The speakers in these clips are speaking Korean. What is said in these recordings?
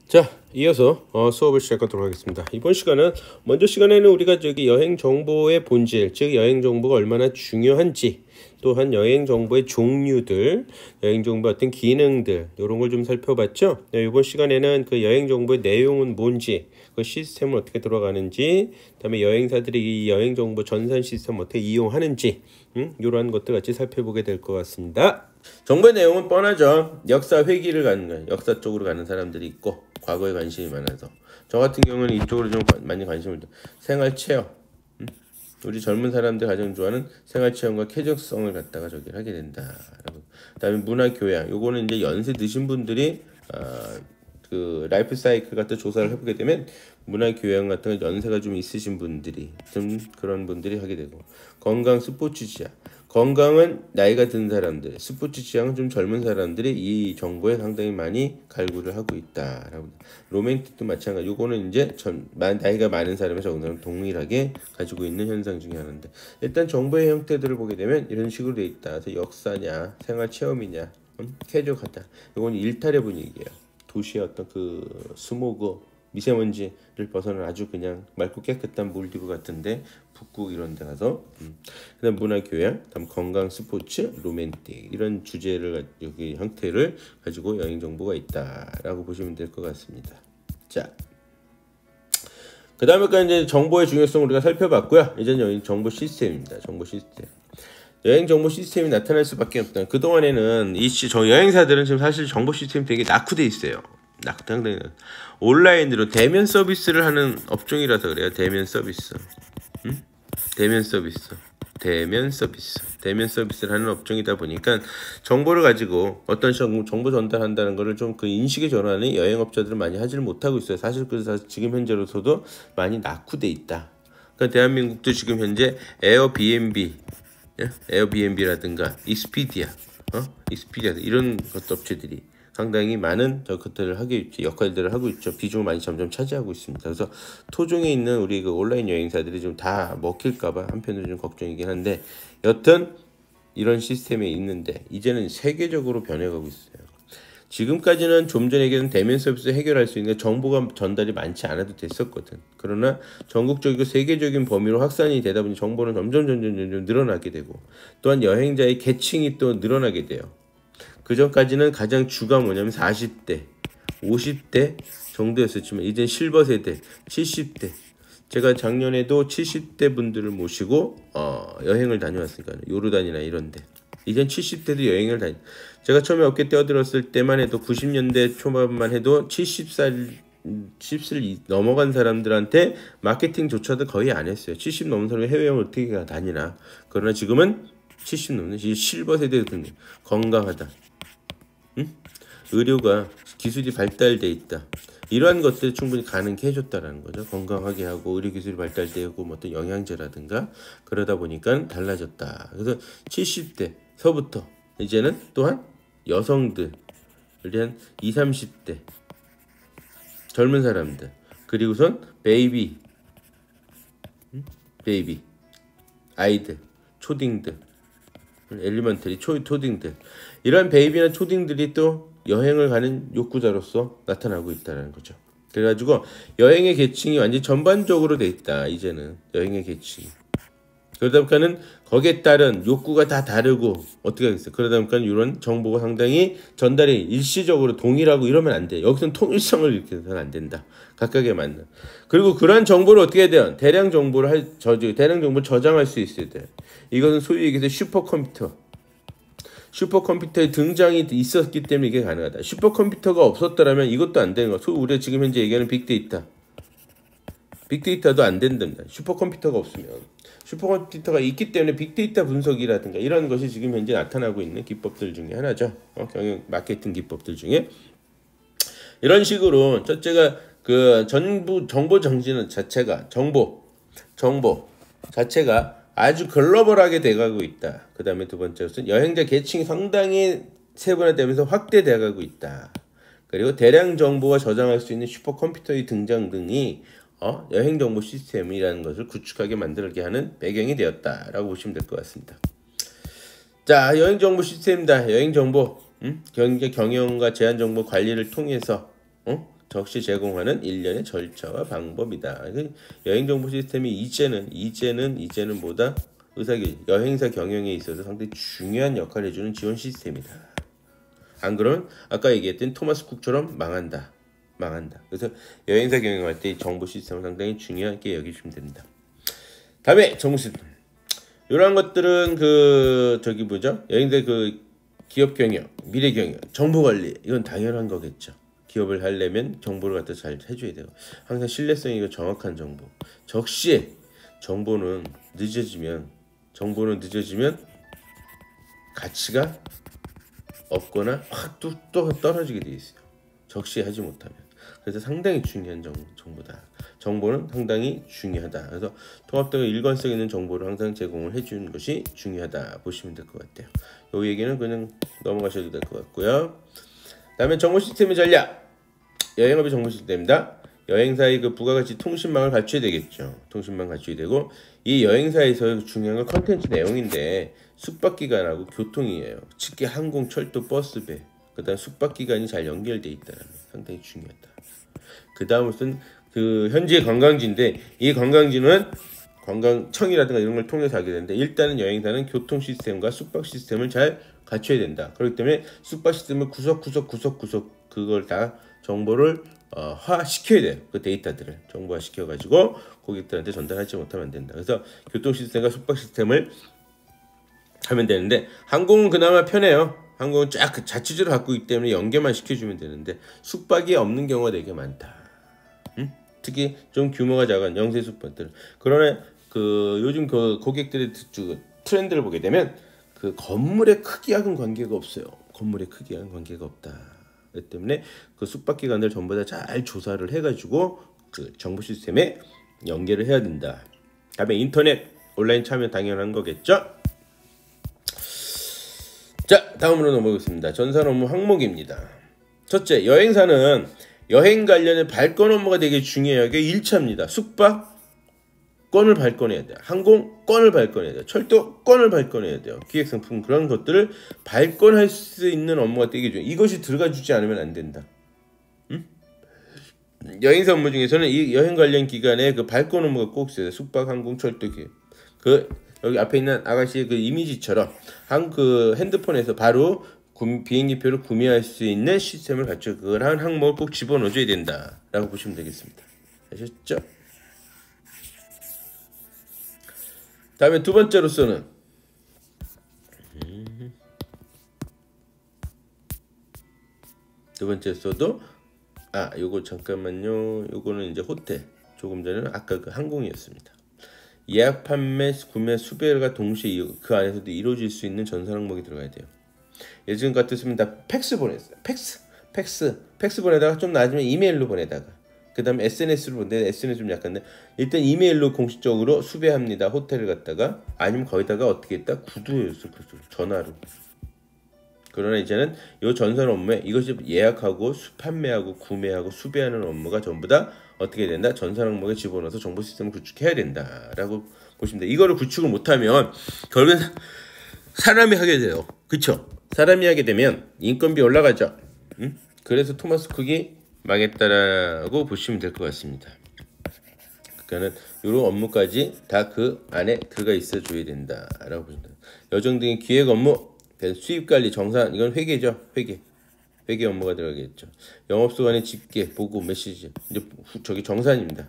자, 이어서 수업을 시작하도록 하겠습니다. 이번 시간은 먼저 시간에는 우리가 여행 정보의 본질, 즉 여행 정보가 얼마나 중요한지, 또한 여행 정보의 종류들, 여행 정보의 어떤 기능들 이런 걸 좀 살펴봤죠. 네, 이번 시간에는 그 여행 정보의 내용은 뭔지, 그 시스템은 어떻게 돌아가는지, 그다음에 여행사들이 이 여행 정보 전산 시스템을 어떻게 이용하는지, 이러한 것들 같이 살펴보게 될 것 같습니다. 정보의 내용은 뻔하죠. 역사 회기를 가는 거예요. 역사 쪽으로 가는 사람들이 있고 과거에 관심이 많아서 저 같은 경우는 이쪽으로 좀 많이 관심을 생활 체험. 우리 젊은 사람들 가장 좋아하는 생활 체험과 쾌적성을 갖다가 저기를 하게 된다. 그다음에 문화 교양. 요거는 이제 연세 드신 분들이 그 라이프 사이클 같은 조사를 해보게 되면 문화 교양 같은 거 연세가 좀 있으신 분들이 좀 그런 분들이 하게 되고 건강 스포츠 지향. 건강은 나이가 든 사람들, 스포츠 취향은 좀 젊은 사람들이 이 정보에 상당히 많이 갈구를 하고 있다라고. 로맨틱도 마찬가지. 요거는 이제 나이가 많은 사람이 정도는 동일하게 가지고 있는 현상 중에 하나인데, 일단 정보의 형태들을 보게 되면 이런 식으로 돼 있다. 그래서 역사냐, 생활 체험이냐, 쾌적하다. 요건 일탈의 분위기예요. 도시의 어떤 그 스모그, 미세먼지를 벗어난 아주 그냥 맑고 깨끗한 몰디브 같은데 북극 이런 데 가서 그다음 문화 교양, 그다음 건강 스포츠, 로맨틱 이런 주제를 여기 형태를 가지고 여행 정보가 있다라고 보시면 될 것 같습니다. 자, 그다음에까지 이제 정보의 중요성을 우리가 살펴봤고요. 이제는 여행 정보 시스템입니다. 정보 시스템. 여행 정보 시스템이 나타날 수밖에 없다. 그동안에는 저 여행사들은 지금 사실 정보 시스템이 되게 낙후돼 있어요. 상당히 온라인으로 대면 서비스를 하는 업종이라서 그래요. 대면 서비스. 대면 서비스를 하는 업종이다 보니까 정보를 가지고 어떤 정보 전달한다는 거를 좀 그 인식의 전환이 여행업자들은 많이 하지를 못하고 있어요. 사실 그래서 지금 현재로서도 많이 낙후돼 있다. 그러니까 대한민국도 지금 현재 에어비앤비라든가 익스피디아 이런 것 업체들이 상당히 많은 것들을 역할들을 하고 있죠. 비중을 많이 점점 차지하고 있습니다. 그래서 토종에 있는 우리 그 온라인 여행사들이 좀 다 먹힐까봐 한편으로 좀 걱정이긴 한데, 여튼 이런 시스템이 있는데 이제는 세계적으로 변해가고 있어요. 지금까지는 좀 전에 얘기한 대면 서비스 해결할 수 있는 정보가 전달이 많지 않아도 됐었거든. 그러나 전국적이고 세계적인 범위로 확산이 되다 보니 정보는 점점 늘어나게 되고, 또한 여행자의 계층이 또 늘어나게 돼요. 그 전까지는 가장 주가 뭐냐면 40대, 50대 정도였었지만 이젠 실버 세대, 70대. 제가 작년에도 70대 분들을 모시고 여행을 다녀왔으니까 요르단이나 이런데 이젠 70대도 여행을 제가 처음에 어깨 떼어들었을 때만 해도 90년대 초반만 해도 70살 넘어간 사람들한테 마케팅조차도 거의 안 했어요. 70 넘은 사람이 해외여행을 어떻게 다니나. 그러나 지금은 70 넘는 실버 세대들 건강하다. 의료가 기술이 발달돼 있다. 이러한 것들이 충분히 가능케 해줬다라는 거죠. 건강하게 하고 의료 기술이 발달되고 뭐 어떤 영양제라든가 그러다 보니까 달라졌다. 그래서 70대서부터 이제는 또한 여성들, 한 20, 30대 젊은 사람들, 그리고선 베이비 아이들, 초딩들, 엘리먼터리 초딩들, 이런 베이비나 초딩들이 또 여행을 가는 욕구자로서 나타나고 있다는 거죠. 그래가지고 여행의 계층이 완전 전반적으로 돼 있다. 이제는 여행의 계층이. 그러다 보니까는 거기에 따른 욕구가 다 다르고 어떻게 하겠어요. 그러다 보니까 이런 정보가 상당히 전달이 일시적으로 동일하고 이러면 안 돼. 여기서는 통일성을 일으켜서는 안 된다. 각각에 맞는. 그리고 그러한 정보를 어떻게 해야 돼요? 대량 정보를 저장할 수 있어야 돼. 이것은 소위 얘기해서 슈퍼컴퓨터의 등장이 있었기 때문에 이게 가능하다. 슈퍼컴퓨터가 없었더라면 이것도 안 되는 거야. 소위 우리가 지금 현재 얘기하는 빅데이터도 안 된답니다. 슈퍼컴퓨터가 없으면. 슈퍼컴퓨터가 있기 때문에 빅데이터 분석이라든가 이런 것이 지금 현재 나타나고 있는 기법들 중에 하나죠. 경영 마케팅 기법들 중에. 이런 식으로 첫째가 그 정보 정신은 자체가 정보 자체가 아주 글로벌하게 돼가고 있다. 그 다음에 두 번째로는 여행자 계층이 상당히 세분화되면서 확대돼가고 있다. 그리고 대량 정보가 저장할 수 있는 슈퍼컴퓨터의 등장 등이 여행 정보 시스템이라는 것을 구축하게 만들게 하는 배경이 되었다라고 보시면 될 것 같습니다. 자, 여행 정보 시스템입니다. 여행 정보, 경영과 제한 정보 관리를 통해서 적시 제공하는 일련의 절차와 방법이다. 여행 정보 시스템이 이제는 뭐다? 여행사 경영에 있어서 상당히 중요한 역할을 해주는 지원 시스템이다. 안 그러면 아까 얘기했던 토마스 쿡처럼 망한다. 그래서 여행사 경영할 때 정보 시스템은 상당히 중요하게 여기시면 됩니다. 다음에 정보 시스템. 이런 것들은 여행사 기업 경영, 미래 경영, 정보 관리 이건 당연한 거겠죠. 기업을 하려면 정보를 갖다 잘 해줘야 돼요. 항상 신뢰성이 정확한 정보. 적시에 정보는 늦어지면 가치가 없거나 확 또 떨어지게 돼 있어요. 적시하지 못하면. 그래서 상당히 중요한 정보다. 정보는 상당히 중요하다. 그래서 통합되고 일관성 있는 정보를 항상 제공을 해주는 것이 중요하다 보시면 될 것 같아요. 이 얘기는 그냥 넘어가셔도 될 것 같고요. 다음에 정보 시스템의 전략. 여행업의 정보 시스템입니다. 여행사의 부가가치 통신망을 갖춰야 되겠죠. 통신망 갖춰야 되고 이 여행사에서 중요한 건 컨텐츠 내용인데 숙박기간하고 교통이에요. 특히 항공, 철도, 버스, 배. 그 다음 숙박기간이 잘 연결되어 있다는 게 상당히 중요하다. 그 다음은 현지의 관광지인데 이 관광지는 관광청이라든가 이런 걸 통해서 하게 되는데 일단은 여행사는 교통 시스템과 숙박 시스템을 잘 갖춰야 된다. 그렇기 때문에 숙박 시스템을 구석구석 그걸 다 정보를 화시켜야 돼요. 그 데이터들을 정보화 시켜가지고 고객들한테 전달하지 못하면 안 된다. 그래서 교통 시스템과 숙박 시스템을 하면 되는데 항공은 그나마 편해요. 항공은 쫙 자치주를 갖고 있기 때문에 연계만 시켜주면 되는데 숙박이 없는 경우가 되게 많다. 특히 좀 규모가 작은 영세 숙박들. 그러나 요즘 고객들의 트렌드를 보게 되면 건물의 크기하고는 관계가 없어요. 건물의 크기하고는 관계가 없다. 그렇기 때문에 숙박기관들 전부 다 잘 조사를 해가지고 정보 시스템에 연계를 해야 된다. 다음에 인터넷 온라인 참여 당연한 거겠죠. 자, 다음으로 넘어가겠습니다. 전산 업무 항목입니다. 첫째, 여행사는 여행 관련의 발권 업무가 되게 중요해요. 이게 1차입니다. 숙박권을 발권해야 돼요. 항공권을 발권해야 돼요. 철도권을 발권해야 돼요. 기획상품 그런 것들을 발권할 수 있는 업무가 되게 중요해요. 이것이 들어가 주지 않으면 안 된다. 여행사 업무 중에서는 이 여행 관련 기관에 발권 업무가 꼭 있어요. 숙박, 항공, 철도 기획. 여기 앞에 있는 아가씨의 이미지처럼 핸드폰에서 바로 비행기표를 구매할 수 있는 시스템을 갖춰 그런 항목을 꼭 집어넣어줘야 된다라고 보시면 되겠습니다. 아셨죠? 다음에 두 번째로서는 요거 잠깐만요. 요거는 이제 호텔. 조금 전에는 아까 항공이었습니다. 예약, 판매, 구매, 수배가 동시에 그 안에서도 이루어질 수 있는 전산 항목이 들어가야 돼요. 예전 같았으면 다 팩스 보냈어요. 팩스 보내다가 좀 나아지면 이메일로 보내다가 그 다음에 SNS로 보내는데 SNS 좀 약한데 일단 이메일로 공식적으로 수배합니다. 호텔을 갔다가 아니면 거기다가 어떻게 했다? 구두였어. 전화로. 그러나 이제는 이 전산 업무에 이것이 예약하고 판매하고 구매하고 수배하는 업무가 전부 다 어떻게 된다? 전산 항목에 집어넣어서 정보 시스템을 구축해야 된다라고 보시면 돼요. 이거를 구축을 못하면 결국엔 사람이 하게 돼요. 그쵸? 사람이 하게 되면 인건비 올라가죠. 그래서 토마스 쿡이 망했다라고 보시면 될 것 같습니다. 그러니까는 이런 업무까지 다 그 안에 들어가 있어 줘야 된다라고 보시면 돼요. 여정 등의 기획 업무, 수입관리, 정산 이건 회계죠. 회계 업무가 들어가겠죠. 영업소관의 집계, 보고, 메시지 이제 정산입니다.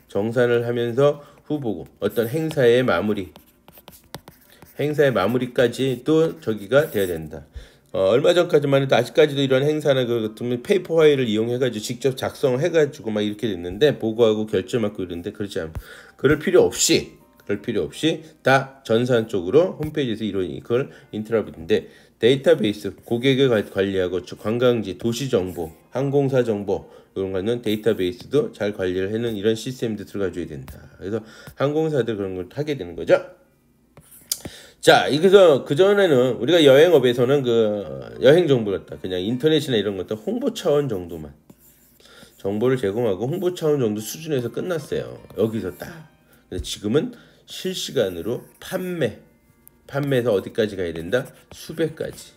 정산을 하면서 후보고 어떤 행사의 마무리까지도 저기가 돼야 된다. 얼마 전까지만 해도 아직까지도 이런 행사나 페이퍼 파일을 이용해가지고 직접 작성해가지고 막 이렇게 됐는데 보고하고 결제받고 이러는데 그렇지 않아요. 그럴 필요 없이 다 전산 쪽으로 홈페이지에서 이걸 인트라뷰인데 데이터베이스, 고객을 관리하고 관광지, 도시 정보, 항공사 정보 이런 거는 데이터베이스도 잘 관리를 해는 이런 시스템도 들어가줘야 된다. 그래서 항공사들 그런 걸 하게 되는 거죠. 자, 그래서 그전에는 우리가 여행업에서는 여행 정보를 그냥 인터넷이나 이런 것들 홍보 차원 정도만 정보를 제공하고 홍보 차원 정도 수준에서 끝났어요. 여기서 딱. 근데 지금은 실시간으로 판매에서 어디까지 가야 된다? 수배까지.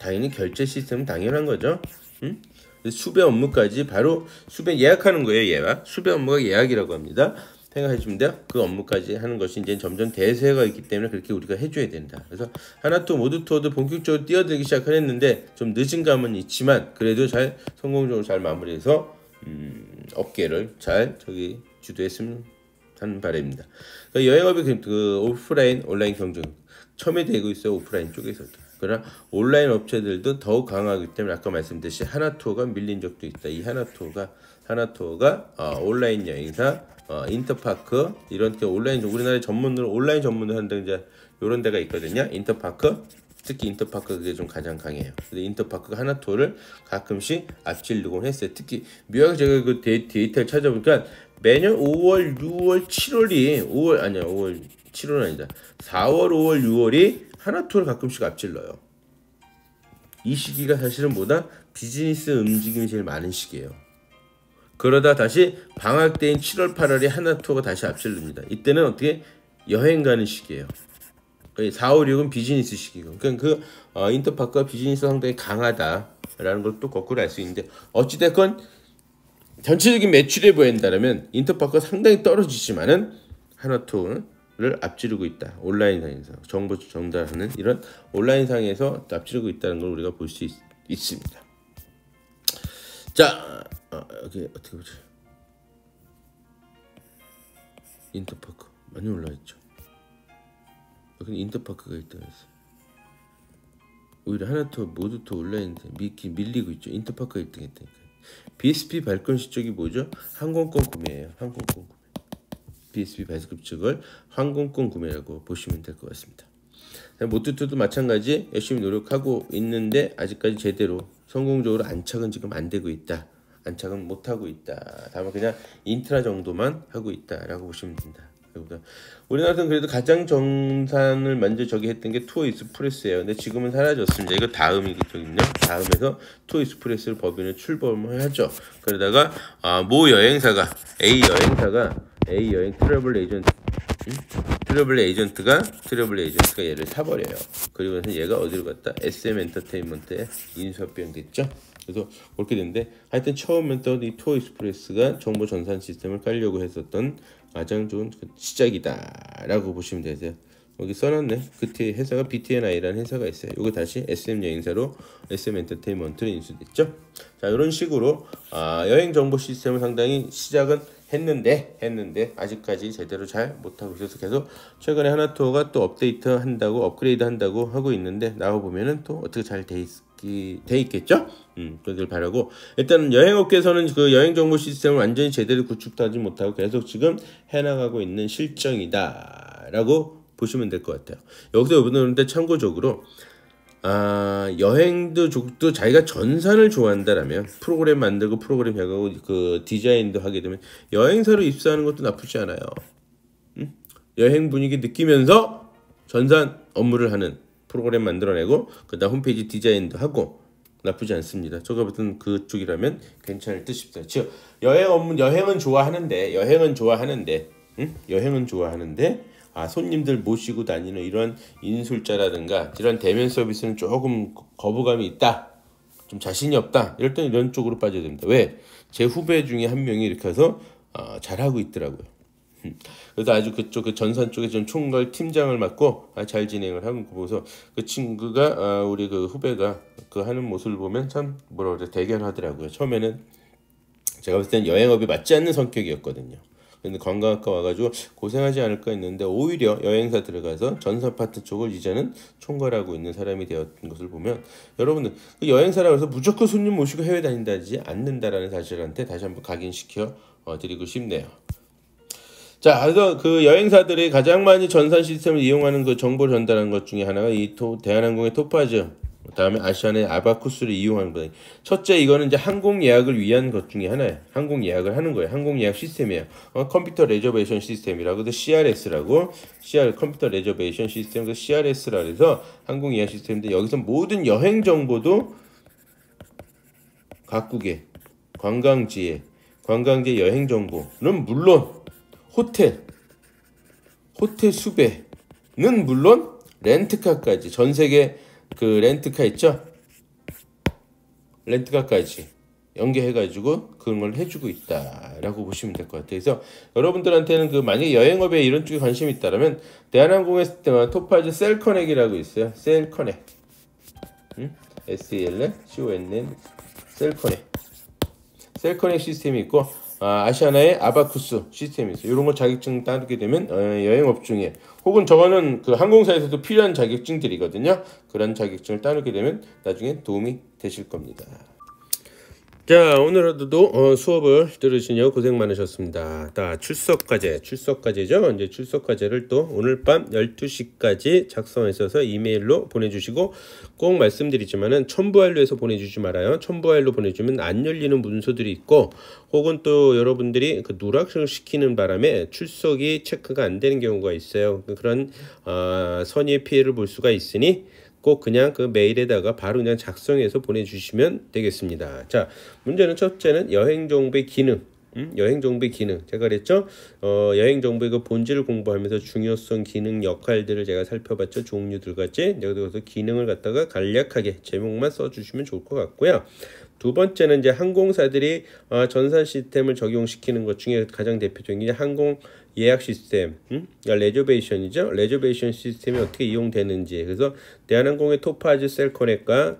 당연히 결제 시스템은 당연한 거죠. 수배 업무까지 바로 수배 예약하는 거예요. 예약. 수배 업무가 예약이라고 합니다. 생각해 주면 돼요. 그 업무까지 하는 것이 이제 점점 대세가 있기 때문에 그렇게 우리가 해줘야 된다. 그래서 하나투어 모두투어도 본격적으로 뛰어들기 시작했는데 좀 늦은 감은 있지만 그래도 잘 성공적으로 잘 마무리해서 업계를 잘 주도했으면 하는 바람입니다. 그러니까 여행업이 그 오프라인 온라인 경쟁 첨예되고 있어요. 오프라인 쪽에서도. 그러나 온라인 업체들도 더욱 강하기 때문에 아까 말씀드렸듯이 하나투어가 밀린 적도 있다. 이 하나투어가 온라인 여행사 인터파크 이런 데 온라인 우리나라에 전문으로 온라인 전문을 하는 이제 이런 데가 있거든요. 인터파크 특히 인터파크 그게 좀 가장 강해요. 근데 인터파크가 하나투어를 가끔씩 앞지르곤 했어요. 특히 묘하게 제가 그 데이터를 찾아보니까 매년 5월, 6월, 7월이 5월 7월은 아니다. 4월, 5월, 6월이 하나투어를 가끔씩 앞질러요. 이 시기가 사실은 뭐다? 비즈니스 움직임이 제일 많은 시기예요. 그러다 다시 방학 때인 7월, 8월에 하나투어가 다시 앞질릅니다. 이때는 어떻게 여행 가는 시기예요. 4, 5, 6은 비즈니스 시기고. 그러니까 그 인터파크가 비즈니스 상당히 강하다라는 걸 또 거꾸로 알 수 있는데 어찌됐건 전체적인 매출에 보인다면 인터파크가 상당히 떨어지지만은 하나투어를 앞지르고 있다. 온라인상에서 정보 전달하는 이런 온라인상에서 앞지르고 있다는 걸 우리가 볼 수 있습니다. 자, 여기 어떻게 보죠? 인터파크 많이 올라 있죠. 여기 인터파크가 있다 해서 오히려 하나투어 모두투어 온라인에서 밀리고 있죠. 인터파크가 1등 했다니까. BSP 발권시 쪽이 뭐죠? 항공권 구매예요. 항공권 구매. BSP 발급 측을 항공권 구매라고 보시면 될 것 같습니다. 모두투도 마찬가지 열심히 노력하고 있는데 아직까지 제대로 성공적으로 안착은 지금 안 되고 있다. 안착은 못 하고 있다. 다만 그냥 인트라 정도만 하고 있다라고 보시면 된다. 우리나라에서는 그래도 가장 정산을 먼저 했던 게 투어 익스프레스예요. 근데 지금은 사라졌습니다. 이거 다음이거든요. 다음에서 투어 익스프레스를 법인을 출범을 하죠. 그러다가 모 여행사가 A 여행 트래블 에이전트가 얘를 사버려요. 그리고 얘가 어디로 갔다? SM 엔터테인먼트에 인수합병됐죠. 그래서 그렇게 됐는데 하여튼 처음부터 이 투어 익스프레스가 정보 전산 시스템을 깔려고 했었던 가장 좋은 시작이다라고 보시면 되세요. 여기 써놨네. 그 뒤에 회사가 BTNI라는 회사가 있어요. 이거 다시 SM 여행사로 SM 엔터테인먼트로 인수됐죠. 자, 이런 식으로 여행 정보 시스템을 상당히 시작은 했는데 아직까지 제대로 잘 못하고 있어서 계속 최근에 하나투어가 또 업그레이드 한다고 하고 있는데 나와 보면은 또 어떻게 잘 돼 있겠죠? 그러길 바라고 일단은 여행업계에서는 그 여행 정보 시스템을 완전히 제대로 구축하지 못하고 계속 지금 해나가고 있는 실정이다라고 보시면 될 것 같아요. 여기서 여러분들 참고적으로 여행도 자기가 전산을 좋아한다라면 프로그램 만들고 프로그램 해가고 그 디자인도 하게 되면 여행사로 입사하는 것도 나쁘지 않아요. 여행 분위기 느끼면서 전산 업무를 하는 프로그램 만들어내고 그다음 홈페이지 디자인도 하고 나쁘지 않습니다. 저가 보통 그쪽이라면 괜찮을 듯 싶다. 즉 여행은 좋아하는데 손님들 모시고 다니는 이런 인술자라든가 이런 대면 서비스는 조금 거부감이 있다. 좀 자신이 없다. 이럴 때는 이런 쪽으로 빠져야 됩니다. 왜? 제 후배 중에 한 명이 이렇게 해서 잘하고 있더라고요. 그래서 아주 그쪽 그 전산 쪽에 좀 총괄 팀장을 맡고 잘 진행을 하고 보고서 그 친구가 우리 그 후배가 그 하는 모습을 보면 참 뭐라 그래 대견하더라고요. 처음에는 제가 봤을 땐 여행업이 맞지 않는 성격이었거든요. 근데 관광학과 와가지고 고생하지 않을까 했는데 오히려 여행사 들어가서 전산 파트 쪽을 이제는 총괄하고 있는 사람이 되었던 것을 보면 여러분들 그 여행사라고 해서 무조건 손님 모시고 해외 다닌다지 않는다라는 사실한테 다시 한번 각인시켜 드리고 싶네요. 자, 그래서 그 여행사들이 가장 많이 전산 시스템을 이용하는 그 정보 전달하는 것 중에 하나가 이 대한항공의 토파즈, 그다음에 아시아나의 아바쿠스를 이용하는 거예요. 첫째, 이거는 이제 항공 예약을 위한 것 중에 하나예요. 항공 예약을 하는 거예요. 항공 예약 시스템이에요. 컴퓨터 레저베이션 시스템이라고 해서 CRS라고 컴퓨터 레저베이션 시스템, 그 CRS라 해서 항공 예약 시스템인데 여기서 모든 여행 정보도 각국의 관광지의 여행 정보는 물론 호텔 수배는 물론 렌트카까지 전 세계 그 렌트카 있죠? 렌트카까지 연계해가지고 그런 걸 해주고 있다라고 보시면 될 것 같아요. 그래서 여러분들한테는 그 만약에 여행업에 이런 쪽에 관심이 있다면 대한항공의 토파즈 셀커넥이라고 있어요. 셀커넥, SELCONN, 셀커넥, 셀커넥 시스템이 있고 아시아나의 아바쿠스 시스템이 있어요. 이런 거 자격증 따게 되면 여행업 중에 혹은 저거는 그 항공사에서도 필요한 자격증들이거든요. 그런 자격증을 따게 되면 나중에 도움이 되실 겁니다. 자, 오늘 하루도 수업을 들으시느라 고생 많으셨습니다. 출석과제죠. 이제 출석과제를 또 오늘 밤 12시까지 작성하셔서 이메일로 보내주시고, 꼭 말씀드리지만은 첨부하일로해서 보내주지 말아요. 첨부하일로 보내주면 안 열리는 문서들이 있고, 혹은 또 여러분들이 그 누락을 시키는 바람에 출석이 체크가 안 되는 경우가 있어요. 그런 선의의 피해를 볼 수가 있으니 꼭 그냥 그 메일에다가 바로 그냥 작성해서 보내주시면 되겠습니다. 자, 문제는 첫째는 여행정보의 기능. 여행정보의 기능. 제가 그랬죠? 여행정보의 그 본질을 공부하면서 중요성, 기능, 역할들을 제가 살펴봤죠. 종류들 같이. 여기서 기능을 갖다가 간략하게 제목만 써주시면 좋을 것 같고요. 두 번째는 이제 항공사들이 전산 시스템을 적용시키는 것 중에 가장 대표적인 게 항공 예약 시스템, 그러니까 레저베이션이죠. 레저베이션 시스템이 어떻게 이용되는지. 그래서 대한항공의 토파즈 셀커넥과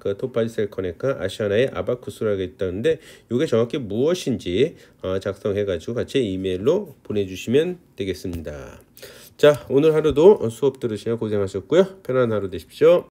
아시아나의 아바쿠스라고 있다는데 이게 정확히 무엇인지 작성해가지고 같이 이메일로 보내주시면 되겠습니다. 자, 오늘 하루도 수업 들으시며 고생하셨고요. 편안한 하루 되십시오.